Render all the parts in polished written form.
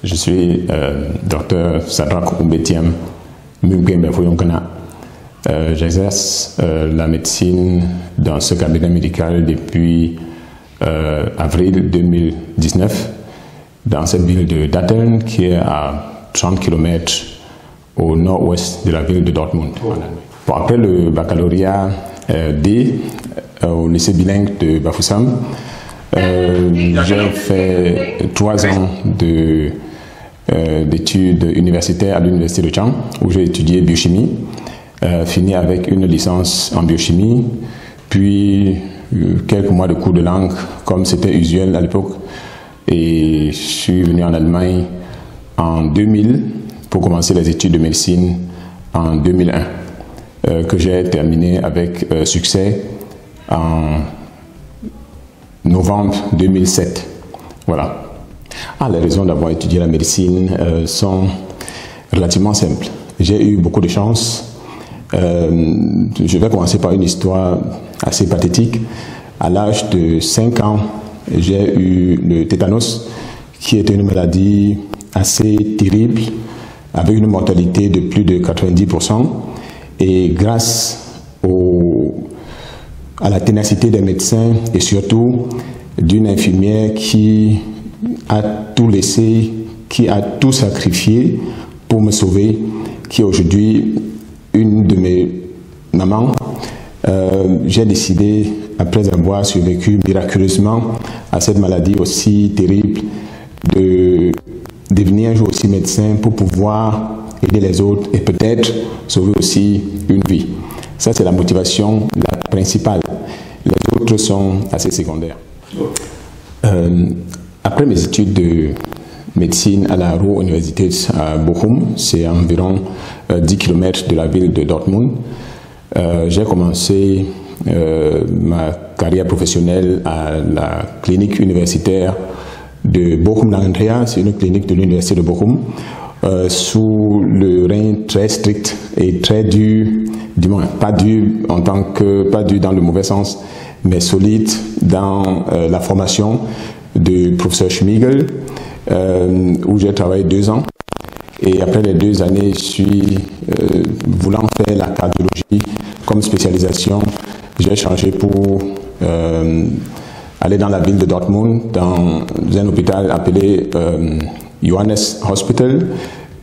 Je suis Dr Sadrak Oubetiam Mugwembe Foyonkana. J'exerce la médecine dans ce cabinet médical depuis avril 2019 dans cette ville de Datteln qui est à 30 km au nord-ouest de la ville de Dortmund. Bon, après le baccalauréat D au lycée bilingue de Bafoussam, j'ai fait 3 ans d'études universitaires à l'université de Chang où j'ai étudié biochimie, fini avec une licence en biochimie, puis quelques mois de cours de langue comme c'était usuel à l'époque, et je suis venu en Allemagne en 2000 pour commencer les études de médecine en 2001 que j'ai terminé avec succès en novembre 2007. Voilà. Les raisons d'avoir étudié la médecine sont relativement simples. J'ai eu beaucoup de chance. Je vais commencer par une histoire assez pathétique. À l'âge de 5 ans, j'ai eu le tétanos, qui était une maladie assez terrible, avec une mortalité de plus de 90%. Et grâce à la ténacité des médecins et surtout d'une infirmière qui a tout laissé, qui a tout sacrifié pour me sauver, qui est aujourd'hui une de mes mamans, j'ai décidé, après avoir survécu miraculeusement à cette maladie aussi terrible, de devenir un jour aussi médecin pour pouvoir aider les autres et peut-être sauver aussi une vie. Ça, c'est la motivation la principale. Les autres sont assez secondaires. Après mes études de médecine à la Ruhr-Universität à Bochum, c'est à environ 10 km de la ville de Dortmund, j'ai commencé ma carrière professionnelle à la clinique universitaire de Bochum-Langenthal. C'est une clinique de l'université de Bochum, sous le règne très strict et très dur, du moins pas dur en tant que, pas dur dans le mauvais sens, mais solide dans la formation de professeur Schmigel, où j'ai travaillé 2 ans. Et après les 2 années, je suis voulant faire la cardiologie comme spécialisation. J'ai changé pour aller dans la ville de Dortmund, dans un hôpital appelé Johannes Hospital,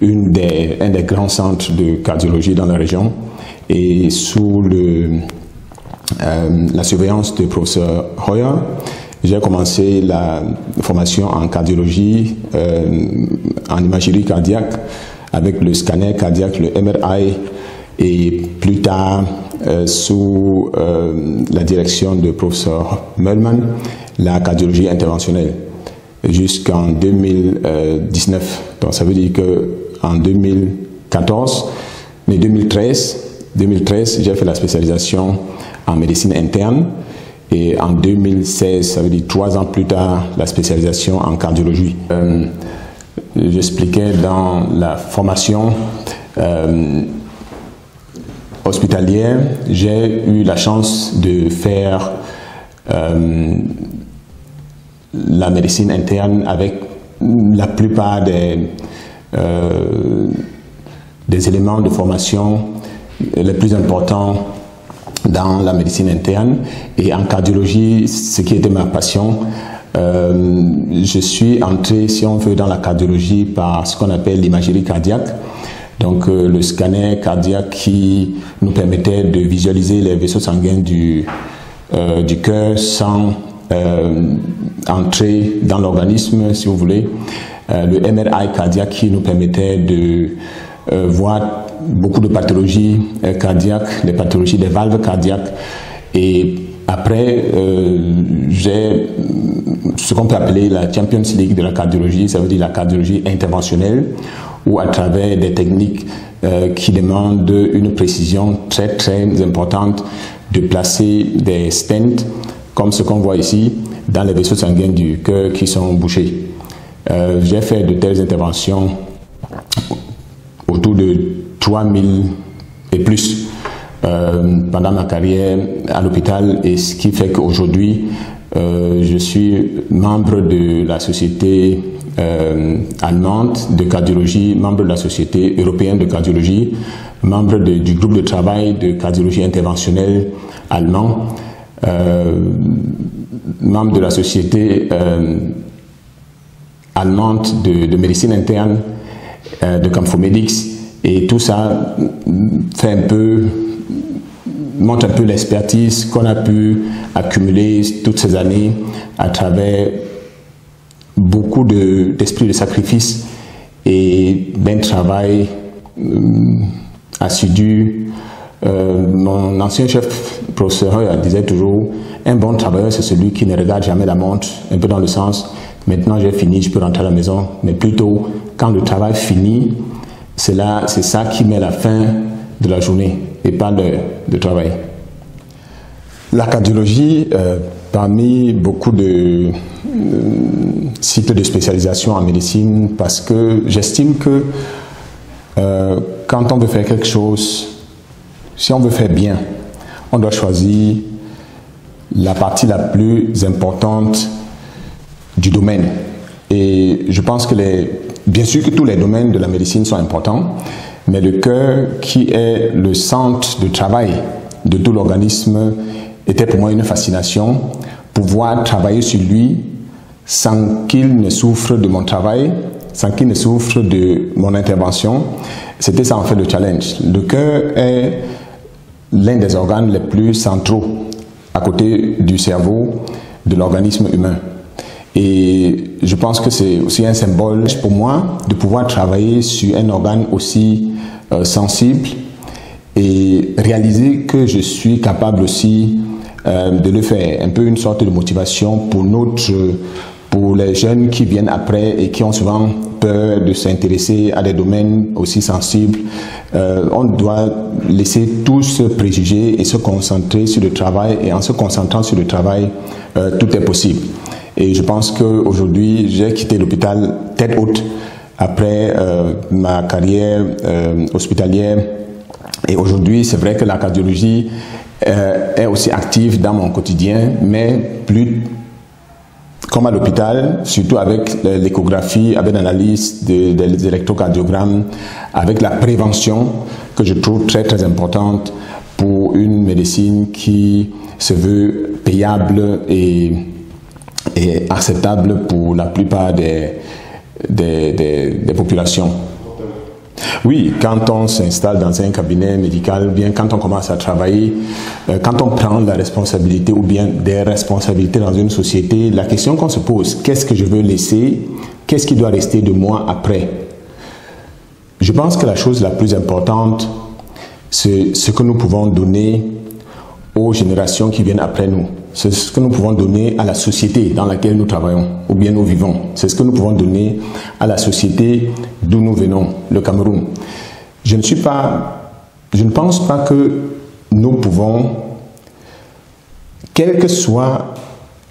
un des grands centres de cardiologie dans la région, et sous la surveillance du professeur Hoyer. J'ai commencé la formation en cardiologie, en imagerie cardiaque, avec le scanner cardiaque, le MRI, et plus tard, sous la direction du professeur Möllmann, la cardiologie interventionnelle, jusqu'en 2019. Donc ça veut dire qu'en 2014, mais 2013, j'ai fait la spécialisation en médecine interne. Et en 2016, ça veut dire 3 ans plus tard, la spécialisation en cardiologie. J'expliquais dans la formation hospitalière, j'ai eu la chance de faire la médecine interne avec la plupart des éléments de formation les plus importants dans la médecine interne. Et en cardiologie, ce qui était ma passion, je suis entré, si on veut, dans la cardiologie par ce qu'on appelle l'imagerie cardiaque. Donc le scanner cardiaque qui nous permettait de visualiser les vaisseaux sanguins du cœur sans entrer dans l'organisme, si vous voulez. Le MRI cardiaque qui nous permettait de voir beaucoup de pathologies cardiaques, les pathologies des valves cardiaques. Et après, j'ai ce qu'on peut appeler la Champions League de la cardiologie, ça veut dire la cardiologie interventionnelle, où à travers des techniques qui demandent une précision très très importante, de placer des stents, comme ce qu'on voit ici, dans les vaisseaux sanguins du cœur qui sont bouchés. J'ai fait de telles interventions autour de 3000 et plus pendant ma carrière à l'hôpital, et ce qui fait qu'aujourd'hui Je suis membre de la société allemande de cardiologie, membre de la société européenne de cardiologie, membre du groupe de travail de cardiologie interventionnelle allemand, membre de la société allemande de médecine interne, de Camphomedix, et tout ça montre un peu l'expertise qu'on a pu accumuler toutes ces années à travers beaucoup d'esprit de sacrifice et d'un travail assidu. Mon ancien chef professeur disait toujours, un bon travailleur c'est celui qui ne regarde jamais la montre, un peu dans le sens, maintenant j'ai fini, je peux rentrer à la maison, mais plutôt quand le travail finit, c'est ça qui met la fin de la journée et pas de travail. La cardiologie, parmi beaucoup de cycles de spécialisation en médecine, parce que j'estime que quand on veut faire quelque chose, si on veut faire bien, on doit choisir la partie la plus importante du domaine. Et je pense que bien sûr que tous les domaines de la médecine sont importants, mais le cœur qui est le centre de travail de tout l'organisme était pour moi une fascination. Pouvoir travailler sur lui sans qu'il ne souffre de mon travail, sans qu'il ne souffre de mon intervention, c'était ça en fait le challenge. Le cœur est l'un des organes les plus centraux à côté du cerveau de l'organisme humain. Et je pense que c'est aussi un symbole pour moi de pouvoir travailler sur un organe aussi sensible et réaliser que je suis capable aussi de le faire. Un peu une sorte de motivation pour les jeunes qui viennent après et qui ont souvent peur de s'intéresser à des domaines aussi sensibles. On doit laisser tous ce préjugé et se concentrer sur le travail, et en se concentrant sur le travail, tout est possible. Et je pense qu'aujourd'hui, j'ai quitté l'hôpital tête haute après ma carrière hospitalière. Et aujourd'hui, c'est vrai que la cardiologie est aussi active dans mon quotidien, mais plus comme à l'hôpital, surtout avec l'échographie, avec l'analyse des électrocardiogrammes, avec la prévention que je trouve très très importante pour une médecine qui se veut payable et acceptable pour la plupart des populations. Oui, quand on s'installe dans un cabinet médical, bien quand on commence à travailler, quand on prend la responsabilité ou bien des responsabilités dans une société, la question qu'on se pose, qu'est-ce que je veux laisser, qu'est-ce qui doit rester de moi après? Je pense que la chose la plus importante, c'est ce que nous pouvons donner aux générations qui viennent après nous. C'est ce que nous pouvons donner à la société dans laquelle nous travaillons, ou bien nous vivons. C'est ce que nous pouvons donner à la société d'où nous venons, le Cameroun. Je ne pense pas que nous pouvons, quel que soit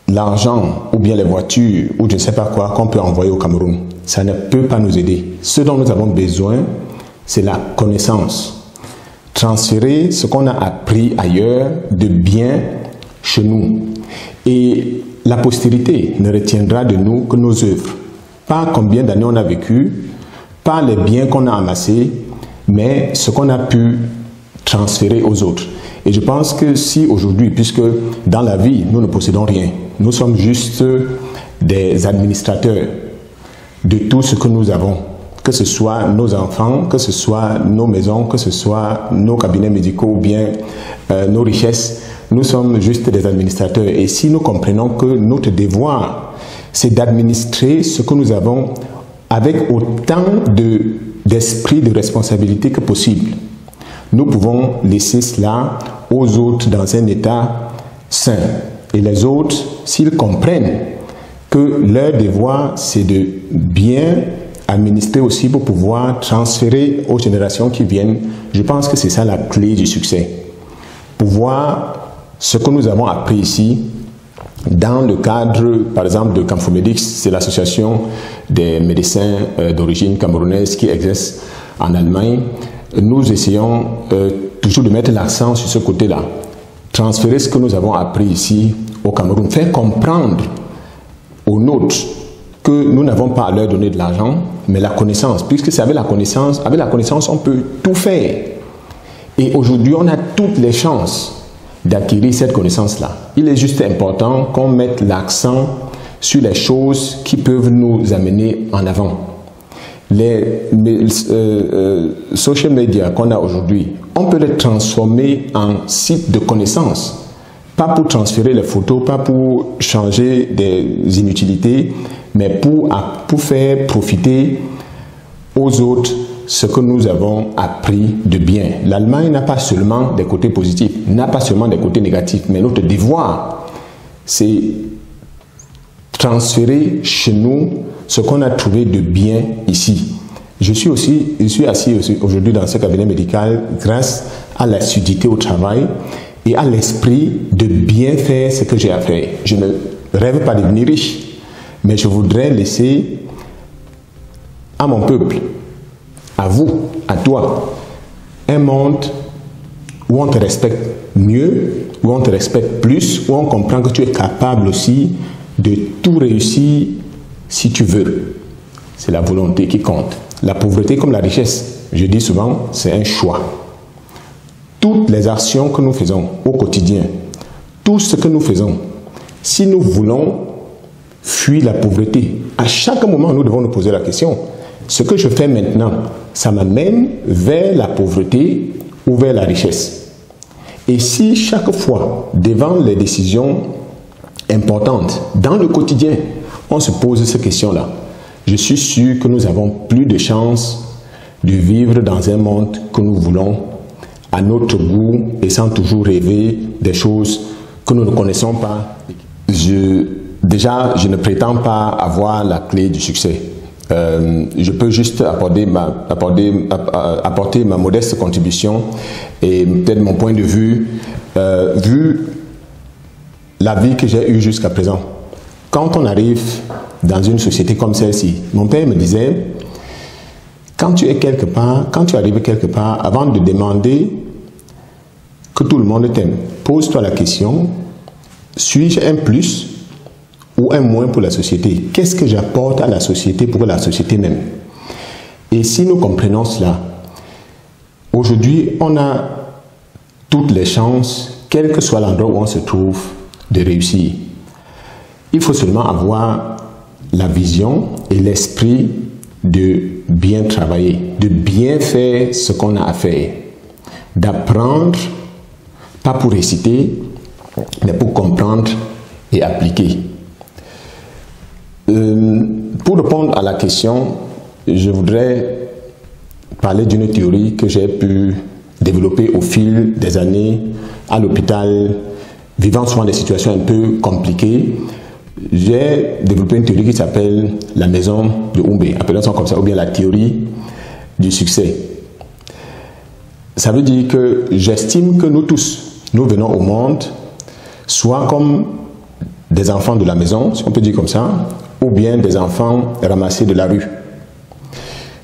l'argent, ou bien les voitures, ou je ne sais pas quoi, qu'on peut envoyer au Cameroun, ça ne peut pas nous aider. Ce dont nous avons besoin, c'est la connaissance. Transférer ce qu'on a appris ailleurs de bien chez nous. Et la postérité ne retiendra de nous que nos œuvres. Pas combien d'années on a vécu, pas les biens qu'on a amassés, mais ce qu'on a pu transférer aux autres. Et je pense que si aujourd'hui, puisque dans la vie, nous ne possédons rien, nous sommes juste des administrateurs de tout ce que nous avons, que ce soit nos enfants, que ce soit nos maisons, que ce soit nos cabinets médicaux ou bien nos richesses, nous sommes juste des administrateurs. Et si nous comprenons que notre devoir, c'est d'administrer ce que nous avons avec autant d'esprit de responsabilité que possible, nous pouvons laisser cela aux autres dans un état sain. Et les autres, s'ils comprennent que leur devoir, c'est de bien administrer aussi pour pouvoir transférer aux générations qui viennent, je pense que c'est ça la clé du succès. Pouvoir, ce que nous avons appris ici, dans le cadre, par exemple, de Camphomedix, c'est l'association des médecins d'origine camerounaise qui exerce en Allemagne, nous essayons toujours de mettre l'accent sur ce côté-là. Transférer ce que nous avons appris ici au Cameroun, faire comprendre aux nôtres que nous n'avons pas à leur donner de l'argent, mais la connaissance, puisque c'est avec la connaissance on peut tout faire. Et aujourd'hui, on a toutes les chances d'acquérir cette connaissance-là. Il est juste important qu'on mette l'accent sur les choses qui peuvent nous amener en avant. Les social media qu'on a aujourd'hui, on peut les transformer en sites de connaissances. Pas pour transférer les photos, pas pour changer des inutilités, mais pour faire profiter aux autres ce que nous avons appris de bien. L'Allemagne n'a pas seulement des côtés positifs, n'a pas seulement des côtés négatifs, mais notre devoir, c'est transférer chez nous ce qu'on a trouvé de bien ici. Je suis assis aujourd'hui dans ce cabinet médical grâce à l'assiduité au travail et à l'esprit de bien faire ce que j'ai à faire. Je ne rêve pas de devenir riche, mais je voudrais laisser à mon peuple, à vous, à toi, un monde où on te respecte mieux, où on te respecte plus, où on comprend que tu es capable aussi de tout réussir si tu veux. C'est la volonté qui compte. La pauvreté comme la richesse, je dis souvent, c'est un choix. Toutes les actions que nous faisons au quotidien, tout ce que nous faisons, si nous voulons fuir la pauvreté, à chaque moment nous devons nous poser la question, ce que je fais maintenant, ça m'amène vers la pauvreté ou vers la richesse? Et si chaque fois, devant les décisions importantes, dans le quotidien, on se pose ces questions-là, je suis sûr que nous avons plus de chances de vivre dans un monde que nous voulons à notre goût et sans toujours rêver des choses que nous ne connaissons pas. Déjà, je ne prétends pas avoir la clé du succès. Je peux juste apporter ma modeste contribution et peut-être mon point de vue, vu la vie que j'ai eue jusqu'à présent. Quand on arrive dans une société comme celle-ci, mon père me disait, quand tu es quelque part, quand tu arrives quelque part, avant de demander que tout le monde t'aime, pose-toi la question, suis-je un plus ou un moins pour la société? Qu'est-ce que j'apporte à la société pour que la société m'aime? Et si nous comprenons cela, aujourd'hui, on a toutes les chances, quel que soit l'endroit où on se trouve, de réussir. Il faut seulement avoir la vision et l'esprit de bien travailler, de bien faire ce qu'on a à faire, d'apprendre, pas pour réciter, mais pour comprendre et appliquer. Pour répondre à la question, je voudrais parler d'une théorie que j'ai pu développer au fil des années à l'hôpital, vivant souvent des situations un peu compliquées. J'ai développé une théorie qui s'appelle la maison de Humbe, appelons ça comme ça, ou bien la théorie du succès. Ça veut dire que j'estime que nous tous, nous venons au monde, soit comme des enfants de la maison, si on peut dire comme ça, ou bien des enfants ramassés de la rue.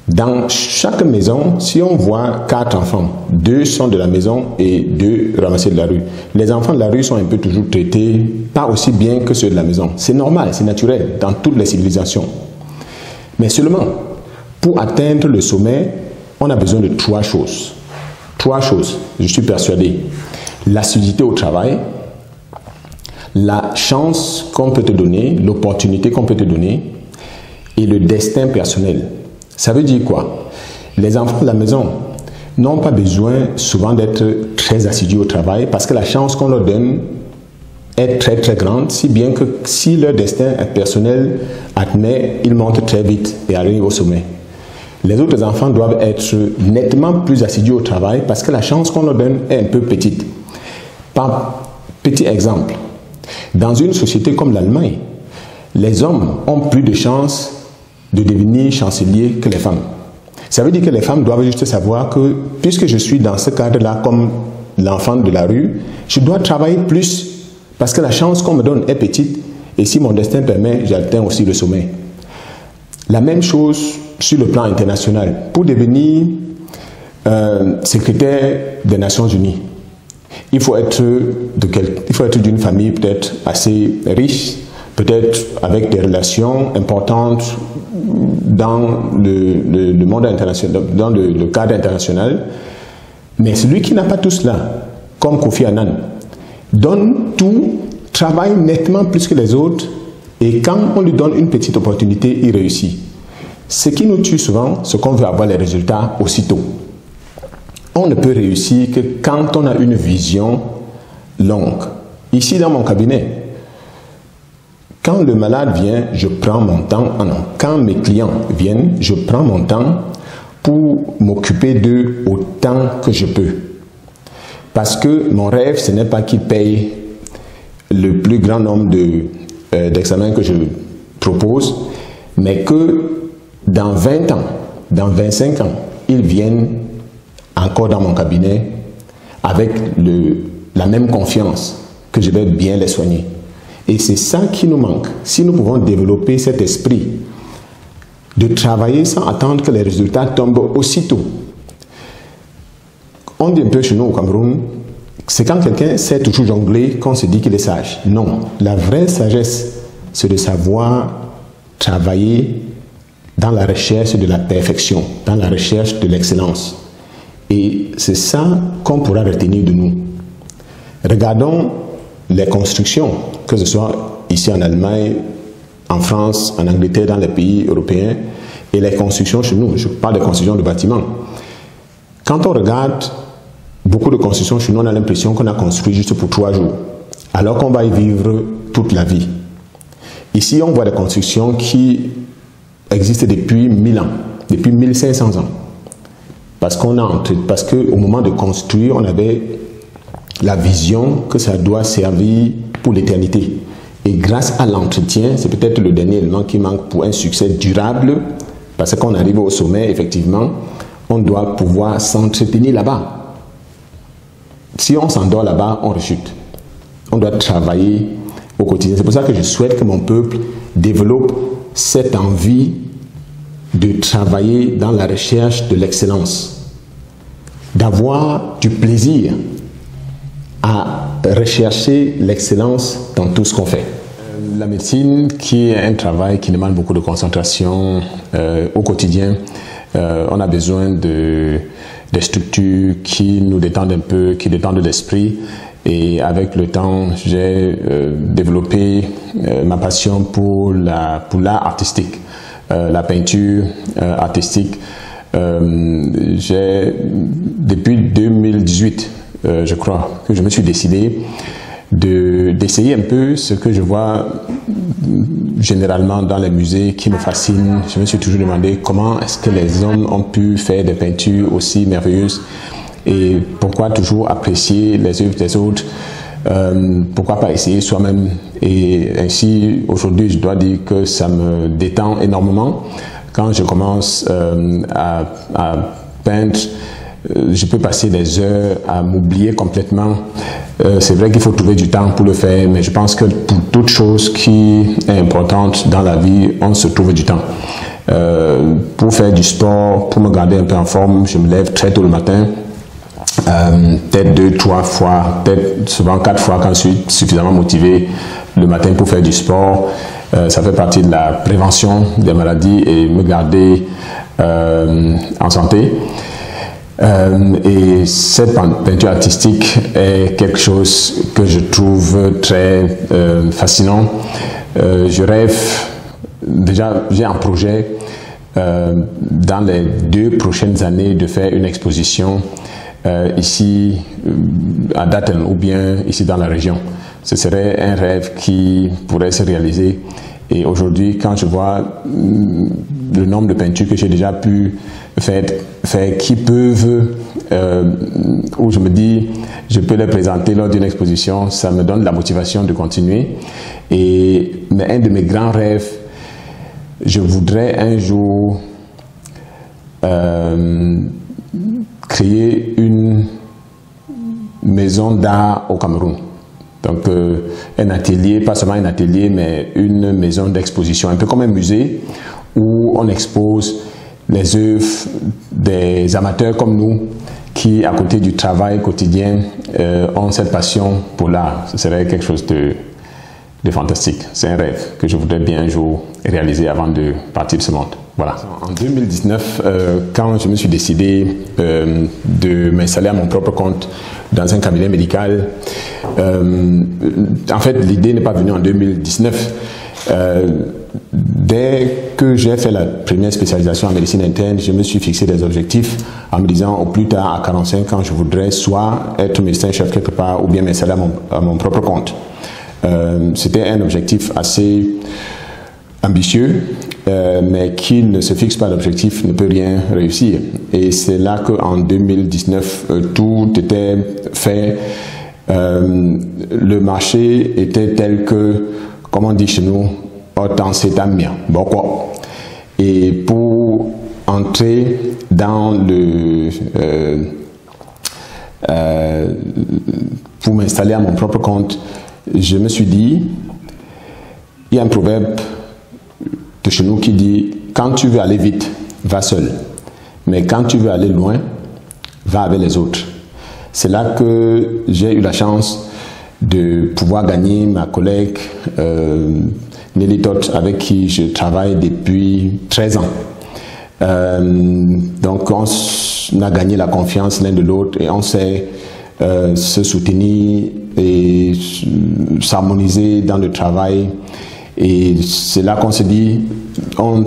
Dans chaque maison, si on voit 4 enfants, 2 sont de la maison et 2 ramassés de la rue. Les enfants de la rue sont un peu toujours traités, pas aussi bien que ceux de la maison. C'est normal, c'est naturel dans toutes les civilisations. Mais seulement, pour atteindre le sommet, on a besoin de 3 choses. 3 choses, je suis persuadé. L'assiduité au travail, la chance qu'on peut te donner, l'opportunité qu'on peut te donner et le destin personnel. Ça veut dire quoi? Les enfants de la maison n'ont pas besoin souvent d'être très assidus au travail parce que la chance qu'on leur donne est très très grande, si bien que si leur destin personnel admet, ils montent très vite et arrivent au sommet. Les autres enfants doivent être nettement plus assidus au travail parce que la chance qu'on leur donne est un peu petite. Par petit exemple, dans une société comme l'Allemagne, les hommes ont plus de chances de devenir chancelier que les femmes. Ça veut dire que les femmes doivent juste savoir que puisque je suis dans ce cadre-là comme l'enfant de la rue, je dois travailler plus parce que la chance qu'on me donne est petite et si mon destin permet, j'atteins aussi le sommet. La même chose sur le plan international. Pour devenir secrétaire des Nations Unies, Il faut être d'une famille peut-être assez riche, peut-être avec des relations importantes dans le monde international, dans le cadre international. Mais celui qui n'a pas tout cela, comme Kofi Annan, donne tout, travaille nettement plus que les autres, et quand on lui donne une petite opportunité, il réussit. Ce qui nous tue souvent, c'est qu'on veut avoir les résultats aussitôt. On ne peut réussir que quand on a une vision longue. Ici, dans mon cabinet, quand le malade vient, je prends mon temps. Quand mes clients viennent, je prends mon temps pour m'occuper d'eux autant que je peux. Parce que mon rêve, ce n'est pas qu'ils payent le plus grand nombre d'examens que je propose, mais que dans 20 ans, dans 25 ans, ils viennent encore dans mon cabinet avec la même confiance que je vais bien les soigner. Et c'est ça qui nous manque. Si nous pouvons développer cet esprit de travailler sans attendre que les résultats tombent aussitôt. On dit un peu chez nous au Cameroun, c'est quand quelqu'un sait toujours jongler qu'on se dit qu'il est sage. Non, la vraie sagesse, c'est de savoir travailler dans la recherche de la perfection, dans la recherche de l'excellence. Et c'est ça qu'on pourra retenir de nous. Regardons les constructions, que ce soit ici en Allemagne, en France, en Angleterre, dans les pays européens, et les constructions chez nous. Je parle de construction de bâtiments. Quand on regarde beaucoup de constructions chez nous, on a l'impression qu'on a construit juste pour 3 jours, alors qu'on va y vivre toute la vie. Ici, on voit des constructions qui existent depuis 1000 ans, depuis 1500 ans. Parce qu'au moment de construire, on avait la vision que ça doit servir pour l'éternité. Et grâce à l'entretien, c'est peut-être le dernier élément qui manque pour un succès durable, parce qu'on arrive au sommet, effectivement, on doit pouvoir s'entretenir là-bas. Si on s'endort là-bas, on rechute. On doit travailler au quotidien. C'est pour ça que je souhaite que mon peuple développe cette envie de travailler dans la recherche de l'excellence, d'avoir du plaisir à rechercher l'excellence dans tout ce qu'on fait. La médecine, qui est un travail qui demande beaucoup de concentration au quotidien, on a besoin des structures qui nous détendent un peu, qui détendent l'esprit. Et avec le temps, j'ai développé ma passion pour l'art artistique, la peinture artistique. Depuis 2018, je crois, que je me suis décidé d'essayer un peu ce que je vois généralement dans les musées qui me fascinent. Je me suis toujours demandé comment est-ce que les hommes ont pu faire des peintures aussi merveilleuses et pourquoi toujours apprécier les œuvres des autres, pourquoi pas essayer soi-même. Et ainsi, aujourd'hui, je dois dire que ça me détend énormément. Quand je commence à peindre, je peux passer des heures à m'oublier complètement. C'est vrai qu'il faut trouver du temps pour le faire, mais je pense que pour toute chose qui est importante dans la vie, on se trouve du temps. Pour faire du sport, pour me garder un peu en forme, je me lève très tôt le matin, peut-être 2, 3 fois, peut-être souvent 4 fois quand je suis suffisamment motivé le matin pour faire du sport. Ça fait partie de la prévention des maladies et me garder en santé. Et cette peinture artistique est quelque chose que je trouve très fascinant. Je rêve, déjà j'ai un projet dans les 2 prochaines années de faire une exposition ici à Datteln ou bien ici dans la région. Ce serait un rêve qui pourrait se réaliser. Et aujourd'hui, quand je vois le nombre de peintures que j'ai déjà pu faire qui peuvent, où je me dis, je peux les présenter lors d'une exposition, ça me donne la motivation de continuer. Mais un de mes grands rêves, je voudrais un jour créer une maison d'art au Cameroun. Donc un atelier, pas seulement un atelier, mais une maison d'exposition, un peu comme un musée où on expose les œuvres des amateurs comme nous qui, à côté du travail quotidien, ont cette passion pour l'art. Ce serait quelque chose de fantastique. C'est un rêve que je voudrais bien un jour réaliser avant de partir de ce monde. Voilà. En 2019, quand je me suis décidé de m'installer à mon propre compte dans un cabinet médical, en fait, l'idée n'est pas venue en 2019. Dès que j'ai fait la première spécialisation en médecine interne, je me suis fixé des objectifs en me disant au plus tard à 45 ans, je voudrais soit être médecin-chef quelque part ou bien m'installer à mon propre compte. C'était un objectif assez ambitieux, mais qui ne se fixe pas l'objectif ne peut rien réussir. Et c'est là qu'en 2019, tout était fait. Le marché était tel que, comme on dit chez nous, autant c'est à mien. Bon quoi. Et pour entrer dans le... pour m'installer à mon propre compte, je me suis dit, il y a un proverbe de chez nous qui dit, quand tu veux aller vite, va seul. Mais quand tu veux aller loin, va avec les autres. C'est là que j'ai eu la chance de pouvoir gagner ma collègue Nelly Todd, avec qui je travaille depuis 13 ans. Donc on a gagné la confiance l'un de l'autre et on sait se soutenir et s'harmoniser dans le travail. Et c'est là qu'on se dit, on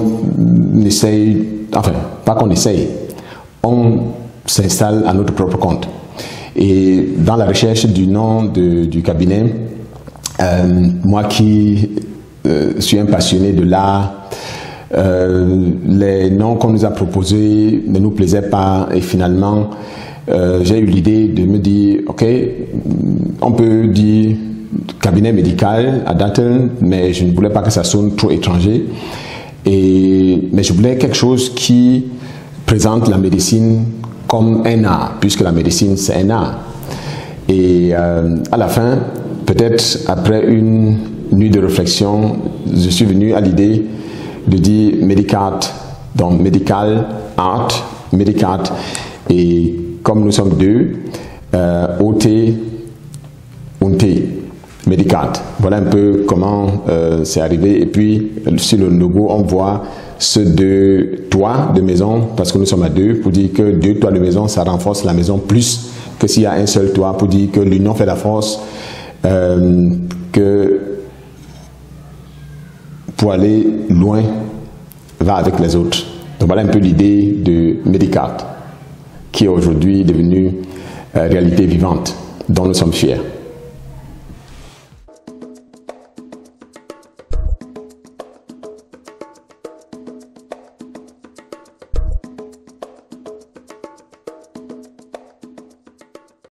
essaye, enfin, pas qu'on essaye, on s'installe à notre propre compte. Et dans la recherche du nom du cabinet, moi qui suis un passionné de l'art, les noms qu'on nous a proposés ne nous plaisaient pas et finalement, j'ai eu l'idée de me dire, ok, on peut dire cabinet médical à Datteln, mais je ne voulais pas que ça sonne trop étranger. Mais je voulais quelque chose qui présente la médecine comme un art, puisque la médecine c'est un art. Et à la fin, peut-être après une nuit de réflexion, je suis venu à l'idée de dire Medicart, donc Medical Art, Medicart, et comme nous sommes deux, OT, UNT, Medicart. Voilà un peu comment c'est arrivé. Et puis, sur le logo, on voit ce deux toits de maison, parce que nous sommes à deux, pour dire que deux toits de maison, ça renforce la maison plus que s'il y a un seul toit, pour dire que l'union fait la force, que pour aller loin, va avec les autres. Donc voilà un peu l'idée de Medicart, qui est aujourd'hui devenue réalité vivante, dont nous sommes fiers.